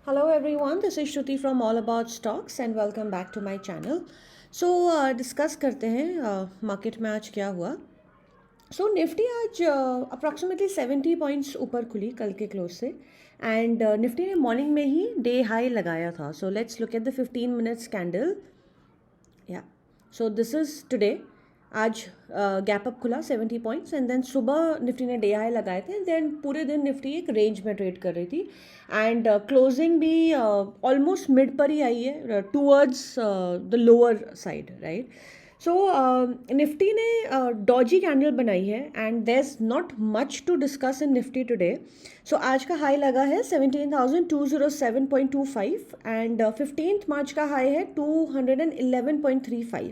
Hello everyone, this is Shruti from All About Stocks and welcome back to my channel. So discuss करते हैं market में आज क्या हुआ. सो निफ्टी आज अप्रॉक्सीमेटली 70 पॉइंट्स ऊपर खुली कल के क्लोज से एंड निफ्टी ने मॉर्निंग में ही डे हाई लगाया था. So let's look at the 15 minutes candle. या सो दिस इज़ टुडे. आज गैप अप खुला 70 पॉइंट्स एंड देन सुबह निफ्टी ने डे हाई लगाए थे. देन पूरे दिन निफ्टी एक रेंज में ट्रेड कर रही थी एंड क्लोजिंग भी ऑलमोस्ट मिड पर ही आई है towards the lower side, right. So Nifty ने डॉजी कैंडल बनाई है and there is not much to discuss in Nifty today. So आज का हाई लगा है 17,207.25 एंड 15 मार्च का हाई है 211.35,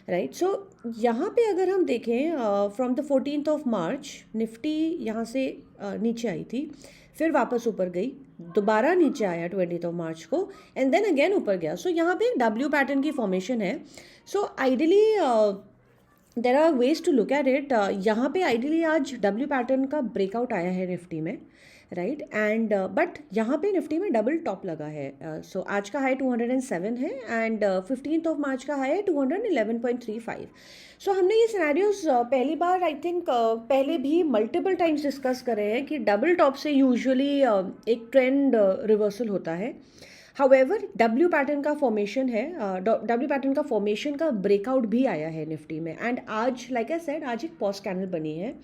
राइट. सो यहाँ पे अगर हम देखें from the 14th of March Nifty यहाँ से नीचे आई थी, फिर वापस ऊपर गई, दोबारा नीचे आया 20th ऑफ मार्च को एंड देन अगेन ऊपर गया. सो यहाँ पे एक डब्ल्यू पैटर्न की फॉर्मेशन है. So ideally there are ways to look at it. यहाँ पे आइडियली आज डब्ल्यू पैटर्न का ब्रेकआउट आया है निफ्टी में, राइट. एंड बट यहाँ पे निफ्टी में डबल टॉप लगा है. सो आज का हाई 207 है एंड 15th ऑफ मार्च का हाई है 211.35. सो हमने ये सिनेरियोज पहली बार आई थिंक पहले भी मल्टीपल टाइम्स डिस्कस करे हैं कि डबल टॉप से यूजुअली एक ट्रेंड रिवर्सल होता है. हाउएवर डब्ल्यू पैटर्न का फॉर्मेशन है, डब्ल्यू पैटर्न का फॉर्मेशन का ब्रेकआउट भी आया है निफ्टी में एंड आज लाइक आई सेड आज एक पॉज कैंडल बनी है.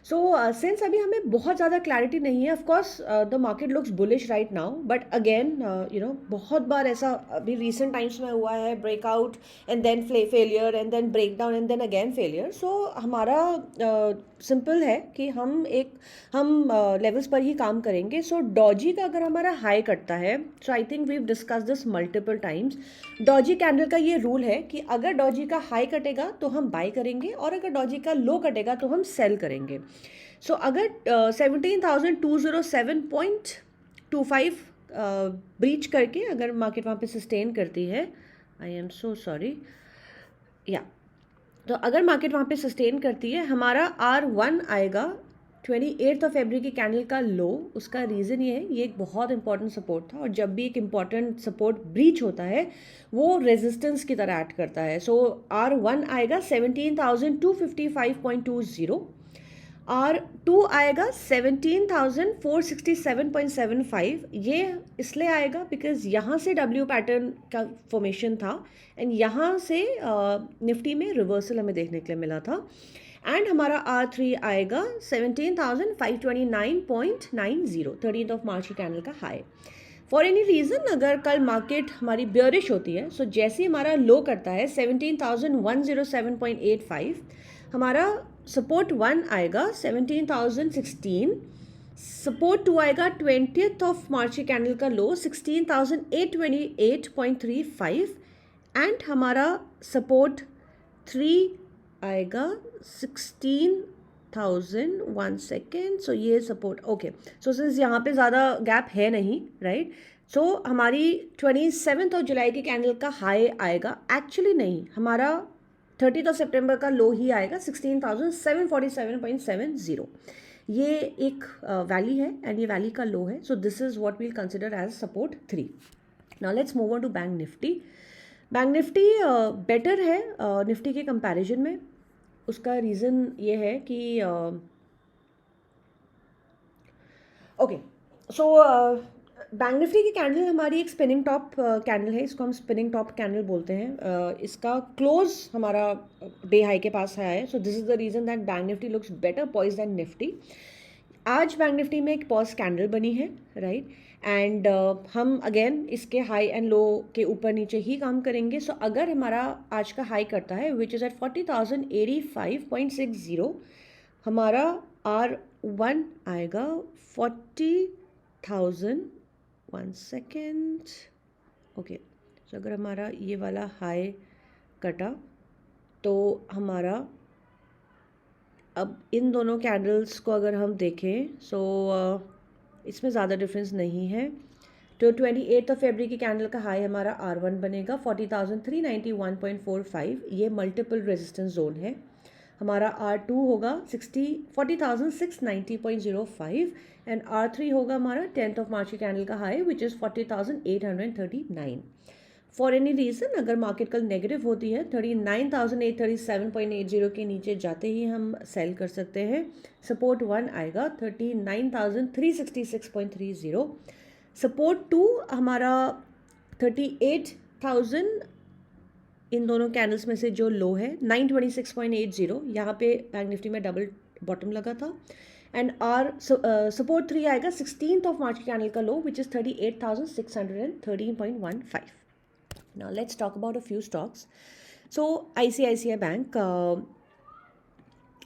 सो सिंस अभी हमें बहुत ज़्यादा क्लैरिटी नहीं है, of course the market looks bullish right now, but again बहुत बार ऐसा अभी रिसेंट टाइम्स में हुआ है, breakout and then failure and then break down and then again failure. So हमारा सिंपल है कि हम लेवल्स पर ही काम करेंगे. सो डॉजी का अगर हमारा हाई कटता है, so I think we discuss this multiple times. Doji candle का ये रूल है कि अगर डॉजी का हाई कटेगा तो हम बाय करेंगे और अगर डॉजी का लो कटेगा तो हम सेल करेंगे. सो अगर 17,207.25 ब्रीच करके अगर मार्केट वहाँ पे सस्टेन करती है, आई एम सो सॉरी, या तो अगर मार्केट वहाँ पे सस्टेन करती है, हमारा R1 आएगा 28 ऑफ फरवरी की कैंडल का लो. उसका रीज़न ये है, ये एक बहुत इंपॉर्टेंट सपोर्ट था और जब भी एक इंपॉर्टेंट सपोर्ट ब्रीच होता है वो रेजिस्टेंस की तरह एक्ट करता है. सो R1 आएगा 17,255.20, R2 आएगा 17,467.75. ये इसलिए आएगा बिकॉज यहाँ से डब्ल्यू पैटर्न का फॉर्मेशन था एंड यहाँ से निफ्टी में रिवर्सल हमें देखने के लिए मिला था. एंड हमारा R3 आएगा 17,529.90, 13th ऑफ मार्च की कैंडल का हाई. फॉर एनी रीज़न अगर कल मार्केट हमारी बियरिश होती है, सो जैसे ही हमारा लो करता है 17,107.85, हमारा सपोर्ट 1 आएगा 17,016, सपोर्ट 2 आएगा 20th ऑफ मार्च की कैंडल का लो 16,828.35 एंड हमारा सपोर्ट 3 आएगा 16,000. 1 सेकेंड. सो ये सपोर्ट ओके. सो सिंस यहाँ पे ज़्यादा गैप है नहीं, राइट. सो हमारी 27th ऑफ जुलाई की कैंडल का हाई आएगा, एक्चुअली नहीं, हमारा 30th ऑफ सितंबर का लो ही आएगा 16,747.70. ये एक वैली है एंड ये वैली का लो है. So this is what we'll consider as support 3. Now let's move on to bank Nifty. Bank Nifty better है निफ्टी के कंपैरिजन में. उसका रीज़न ये है कि ओके, सो बैंक निफ्टी की कैंडल हमारी एक स्पिनिंग टॉप कैंडल है, इसको हम स्पिनिंग टॉप कैंडल बोलते हैं. इसका क्लोज हमारा डे हाई के पास आया है. So this is the reason that bank Nifty looks better poise than Nifty. आज बैंक निफ्टी में एक पॉज कैंडल बनी है, राइट. एंड हम अगेन इसके हाई एंड लो के ऊपर नीचे ही काम करेंगे. सो अगर हमारा आज का हाई करता है विच इज़ एट 40,085.60, हमारा R1 आएगा 40,000. 1 सेकेंड. ओके, सो अगर हमारा ये वाला हाई कटा तो हमारा अब इन दोनों कैंडल्स को अगर हम देखें, सो इसमें ज़्यादा डिफरेंस नहीं है. तो 28th ऑफ फरवरी की कैंडल का हाई हमारा R1 बनेगा 40,391.45. ये मल्टीपल रेजिस्टेंस जोन है. हमारा R2 होगा 40,690.05 एंड R3 होगा हमारा 10th ऑफ मार्च के कैंडल का high which is 40,839. For any reason अगर मार्केट कल नेगेटिव होती है 39,837.80 के नीचे जाते ही हम सेल कर सकते हैं. सपोर्ट 1 आएगा 39,366.30. सपोर्ट 2 हमारा 38,000 इन दोनों कैंडल्स में से जो लो है 926.80. यहाँ पे बैंक निफ्टी में डबल बॉटम लगा था. एंड आर सपोर्ट 3 आएगा 16th ऑफ मार्च कैंडल का लो which is 38,613.15. Now let's talk about a few stocks. So ICICI Bank,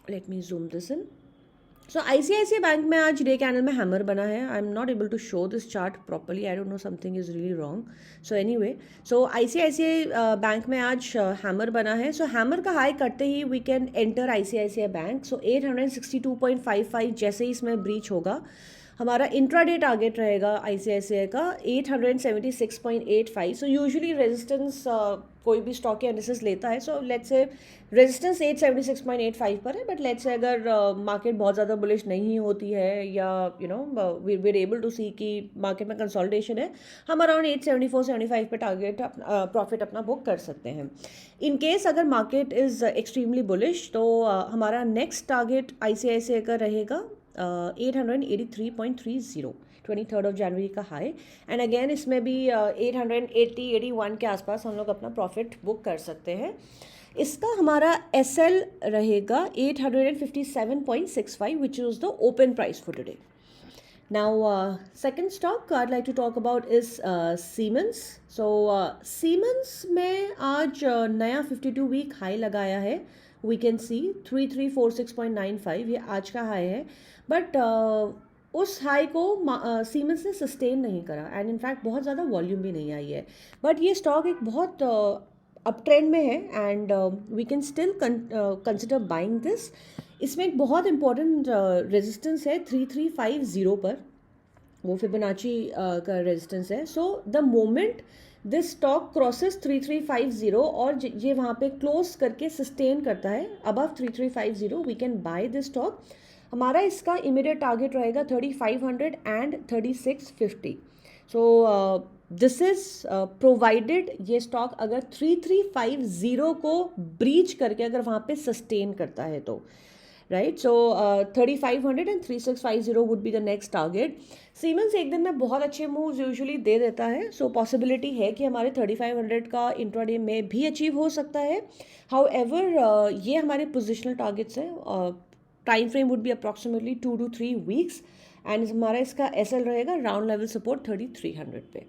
let me zoom this in. So ICICI Bank में आज day candle में hammer बना है. I am not able to show this chart properly. I don't know, something is really wrong. So anyway, so ICICI bank में आज hammer बना है. सो hammer का हाई करते ही we can enter ICICI bank. So 862.55 जैसे ही इसमें ब्रीच होगा हमारा इंट्राडे टारगेट रहेगा ICICI का 876.85. सो यूजुअली रेजिस्टेंस कोई भी स्टॉक या इंडिसेस लेता है. सो लेट्स से रेजिस्टेंस 876.85 पर है. बट लेट्स से अगर मार्केट बहुत ज़्यादा बुलिश नहीं होती है या you know we able to see कि मार्केट में कंसोलिडेशन है, हम अराउंड 874-75 पे टारगेट प्रॉफिट अपना बुक कर सकते हैं. इन केस अगर मार्केट इज़ एक्सट्रीमली बुलिश तो हमारा नेक्स्ट टारगेट ICICI का रहेगा 883.30, 23rd ऑफ जनवरी का हाई. एंड अगेन इसमें भी 880-81 के आसपास हम लोग अपना प्रॉफिट बुक कर सकते हैं. इसका हमारा SL रहेगा 857.65 which is the open price for today. Now, second stock I'd like to talk about is Siemens. So, Siemens में आज नया 52 वीक हाई लगाया है. We can see 3346.95 ये आज का हाई है. बट उस हाई को Siemens ने सस्टेन नहीं करा एंड इनफैक्ट बहुत ज़्यादा वॉल्यूम भी नहीं आई है. बट ये स्टॉक एक बहुत अप ट्रेंड में है and we can still consider buying this. इसमें एक बहुत इंपॉर्टेंट रेजिस्टेंस है 3350 पर. वो फिबोनाची का रेजिस्टेंस है. So the moment this stock crosses 3350 और ये वहाँ पे क्लोज करके सस्टेन करता है above 3350, we can buy this stock. हमारा इसका इमीडिएट टारगेट रहेगा 3500 and 3650. So this is provided ये स्टॉक अगर 3350 को ब्रीच करके अगर वहाँ पे सस्टेन करता है तो right. So 3500 and 3650 would be the next target. Siemens एक दिन में बहुत अच्छे मूव्स यूजुअली दे देता है. सो पॉसिबिलिटी है कि हमारे 3500 का इंट्राडे में भी अचीव हो सकता है. हाउ एवर ये हमारे पोजिशनल टारगेट्स हैं. Time frame would be approximately 2 to 3 weeks and हमारा इसका SL रहेगा राउंड लेवल सपोर्ट 3300 पे.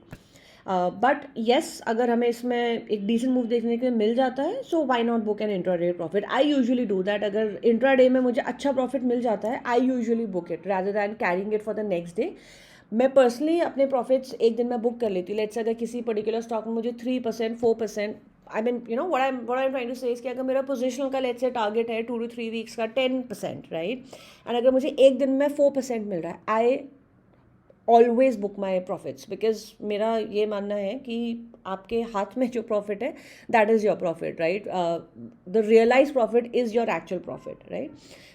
बट येस अगर हमें इसमें एक डिसेंट मूव देखने के लिए मिल जाता है so why not book an intraday profit. I usually do that. अगर इंट्राडे में मुझे अच्छा प्रॉफिट मिल जाता है I usually book it rather than carrying it for the next day. मैं पर्सनली अपने प्रॉफिट्स एक दिन में बुक कर लेती हूँ. लेट्स अगर किसी पर्टिकुलर स्टॉक में मुझे 3%, 4%, I mean you know what I am trying to say is कि अगर मेरा पोजिशनल का लेट्स से टारगेट है 2 to 3 वीक्स का 10%, राइट, एंड अगर मुझे एक दिन में 4% मिल रहा है I always book my profits. Because मेरा ये मानना है कि आपके हाथ में जो प्रॉफिट है that is your profit, right. The realise profit is your actual profit, right.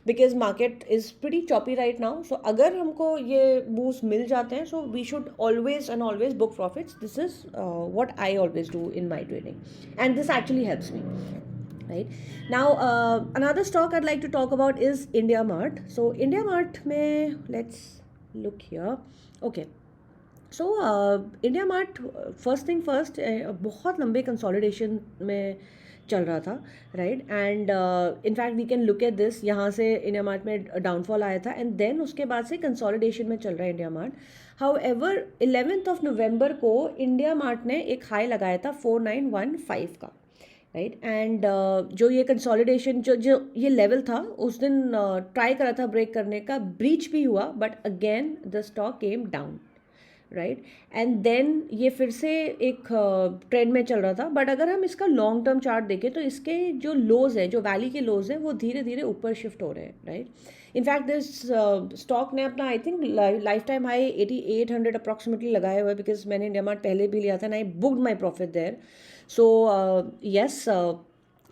Because market is pretty choppy right now. So अगर हमको ये मूव्स मिल जाते हैं so we should always and always book profits. This is what I always do in my trading and this actually helps me. Right now, another stock I'd like to talk about is IndiaMart. So IndiaMart में let's look here. Okay. So IndiaMart first thing first बहुत लंबे consolidation में चल रहा था, right. And in fact we can look at this. यहाँ से IndiaMart में डाउनफॉल आया था एंड देन उसके बाद से कंसोलिडेशन में चल रहा है IndiaMart. However 11th of November को IndiaMart ने एक हाई लगाया था 4915 का, राइट. एंड जो ये कंसोलिडेशन जो ये लेवल था उस दिन ट्राई करा था ब्रेक करने का, ब्रीच भी हुआ but again the stock came down, right. And then ये फिर से एक ट्रेंड में चल रहा था. बट अगर हम इसका लॉन्ग टर्म चार्ट देखें तो इसके जो लोज है, जो वैली के लोज हैं, वो धीरे धीरे ऊपर शिफ्ट हो रहे हैं, राइट. इनफैक्ट दिस स्टॉक ने अपना I think life time high 8800 approximately लगाया हुआ है. बिकॉज मैंने IndiaMart पहले भी लिया था and I booked my profit there. So yes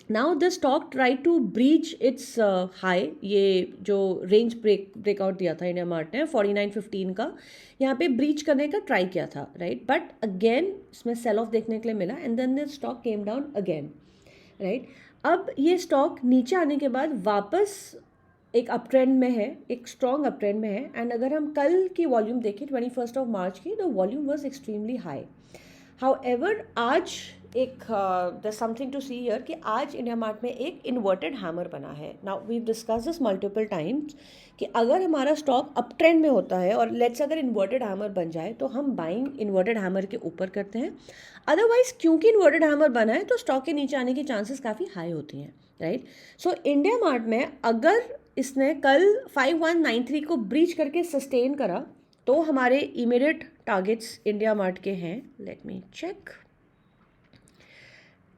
now the stock try to breach its high, ये जो रेंज ब्रेकआउट दिया था इंडिया मार्ट ने 49.15 का, यहाँ पे ब्रीच करने का ट्राई किया था, राइट, बट अगेन इसमें सेल ऑफ देखने के लिए मिला and then the stock came down again, right. अब ये स्टॉक नीचे आने के बाद वापस एक अप ट्रेंड में है, एक स्ट्रॉन्ग अप ट्रेंड में है, एंड अगर हम कल की वॉल्यूम देखें 21 मार्च की, the volume was extremely high. However आज एक the something to see here कि आज इंडिया मार्ट में एक इन्वर्टेड हैमर बना है। Now we discuss this multiple times कि अगर हमारा स्टॉक अप ट्रेंड में होता है और लेट्स अगर इन्वर्टेड हैमर बन जाए तो हम बाइंग इन्वर्टेड हैमर के ऊपर करते हैं, अदरवाइज क्योंकि इन्वर्टेड हैमर बना है तो स्टॉक के नीचे आने की चांसेस काफ़ी हाई होती हैं, राइट। सो इंडिया मार्ट में अगर इसने कल 5193 को ब्रीच करके सस्टेन करा तो हमारे इमीडिएट टारगेट्स इंडिया मार्ट के हैं, let me check,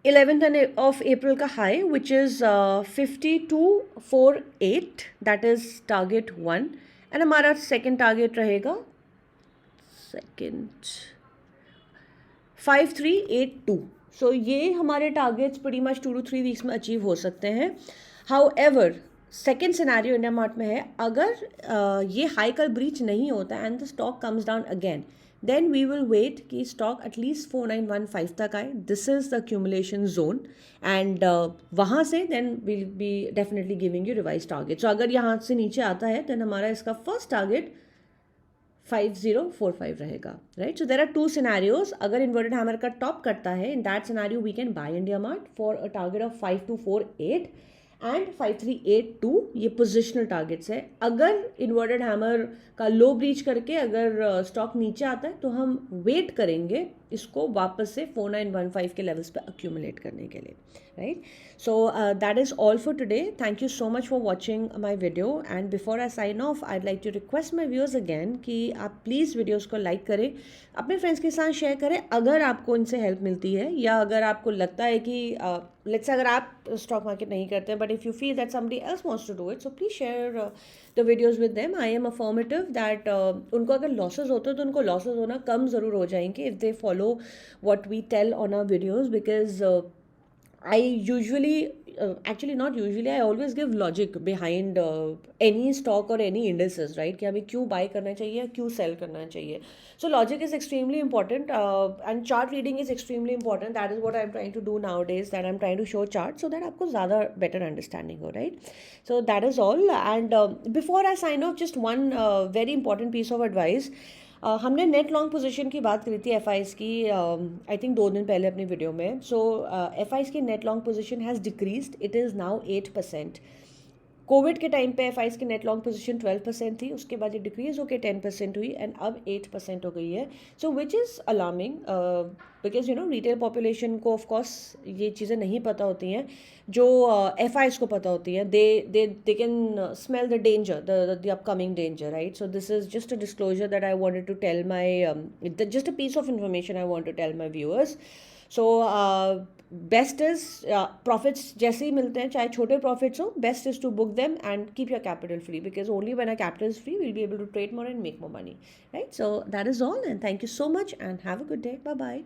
11th of April का high which is 5248, that is target 1, and हमारा सेकेंड टारगेट रहेगा 5382। सो ये हमारे targets pretty much 2 to 3 weeks में अचीव हो सकते हैं। However second scenario IndiaMart में है, अगर ये हाई कल ब्रीच नहीं होता and the stock comes down again, then we will wait कि स्टॉक एटलीस्ट 4915 तक आए, this is the accumulation zone, and वहाँ से then will be definitely giving you revise target. So अगर यहाँ से नीचे आता है देन हमारा इसका फर्स्ट टारगेट 5045 रहेगा, right. So there are 2 scenarios, अगर इन्वर्टेड हैमर का टॉप करता है in that scenario we can buy India mart for a target of 5248 and 5382, ये पोजिशनल टारगेट्स है। अगर इन्वर्टेड हैमर का लो ब्रीच करके अगर स्टॉक नीचे आता है तो हम वेट करेंगे इसको वापस से 4915 के लेवल्स पे अक्यूमुलेट करने के लिए, right. So that is all for today, thank you so much for watching my video, and before I sign off I like to request my viewers again कि आप प्लीज़ वीडियोज़ को like करें, अपने friends के साथ share करें अगर आपको इनसे हेल्प मिलती है, या अगर आपको लगता है कि लेट्स अगर आप स्टॉक मार्केट नहीं करते but if you feel that somebody else wants to do it, so please share the videos with them. I am affirmative that उनको अगर लॉसेज होते हैं तो उनको लॉसेज होना कम ज़रूर हो जाएंगे if they follow what we tell on our videos, because I usually actually not usually, I always give logic behind any stock or any indices, right, कि हमें क्यों buy करना चाहिए, क्यों sell करना चाहिए। So logic is extremely important, and chart reading is extremely important. That is what I'm trying to do nowadays, that I'm trying to show charts so that आपको ज़्यादा better understanding हो, right। So that is all, and before I sign off, just one very important piece of advice। हमने net long position की बात करी थी F eyes की, I think 2 दिन पहले अपनी वीडियो में। सो एफ आईज़ की net long position has decreased, it is now 8%। Covid के टाइम पे एफ आईज़ की नेट लॉन्ग पोजीशन 12% थी, उसके बाद ये डिक्रीज होकर 10% हुई एंड अब 8% हो गई है। So which is alarming, because you know retail population को ऑफकोर्स ये चीज़ें नहीं पता होती हैं जो एफ आईज़ को पता होती हैं। They can smell the danger, the upcoming danger, right. So this is just a disclosure that I wanted to tell my, just a piece of information I want to tell my viewers. So best is profits जैसे ही मिलते हैं, चाहे छोटे profits हो, best is to book them and keep your capital free, because only when our capital is free we'll be able to trade more and make more money, right. So that is all, and thank you so much and have a good day, bye bye.